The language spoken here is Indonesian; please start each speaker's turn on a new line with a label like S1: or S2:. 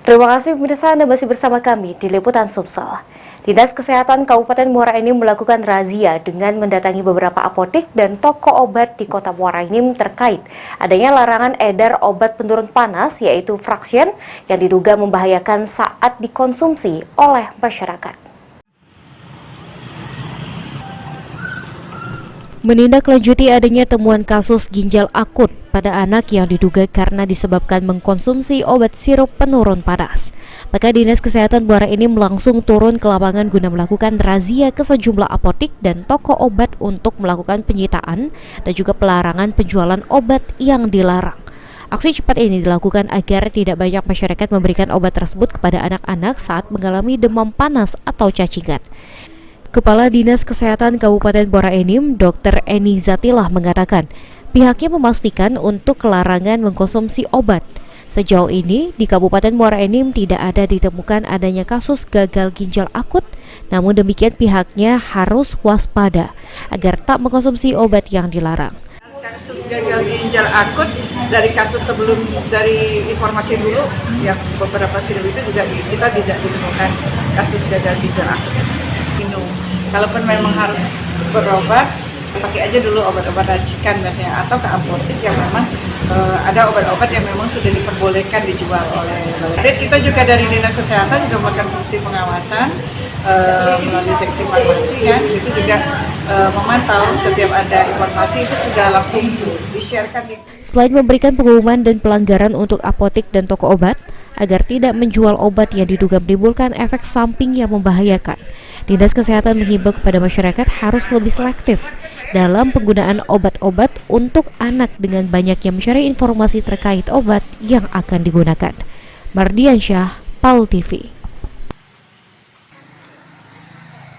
S1: Terima kasih pemirsa, Anda masih bersama kami di Liputan Sumsel. Dinas Kesehatan Kabupaten Muara Enim melakukan razia dengan mendatangi beberapa apotek dan toko obat di Kota Muara Enim terkait adanya larangan edar obat penurun panas yaitu Fraxian yang diduga membahayakan saat dikonsumsi oleh masyarakat. Menindaklanjuti adanya temuan kasus ginjal akut pada anak yang diduga karena disebabkan mengkonsumsi obat sirup penurun panas. Maka Dinas Kesehatan Muara Enim langsung turun ke lapangan guna melakukan razia ke sejumlah apotek dan toko obat untuk melakukan penyitaan dan juga pelarangan penjualan obat yang dilarang. Aksi cepat ini dilakukan agar tidak banyak masyarakat memberikan obat tersebut kepada anak-anak saat mengalami demam panas atau cacingan. Kepala Dinas Kesehatan Kabupaten Muara Enim, Dr. Eni Zatilah mengatakan, pihaknya memastikan untuk larangan mengkonsumsi obat. Sejauh ini, di Kabupaten Muara Enim tidak ada ditemukan adanya kasus gagal ginjal akut, namun demikian pihaknya harus waspada agar tak mengkonsumsi obat yang dilarang.
S2: Kasus gagal ginjal akut dari kasus sebelum, dari informasi dulu yang beberapa sebelum itu juga kita tidak ditemukan kasus gagal ginjal akut. Kalaupun memang harus berobat, pakai aja dulu obat-obat racikan biasanya, atau ke apotek yang memang ada obat-obat yang memang sudah diperbolehkan dijual oleh balai. Kita juga dari Dinas Kesehatan juga melakukan fungsi pengawasan melalui seksi farmasi kan, itu juga memantau setiap ada informasi itu sudah langsung di-sharekan.
S1: Selain memberikan pengumuman dan pelanggaran untuk apotek dan toko obat agar tidak menjual obat yang diduga menimbulkan efek samping yang membahayakan, Dinas Kesehatan menghimbau kepada masyarakat harus lebih selektif dalam penggunaan obat-obat untuk anak dengan banyaknya mencari informasi terkait obat yang akan digunakan. Mardiansyah, PAL TV.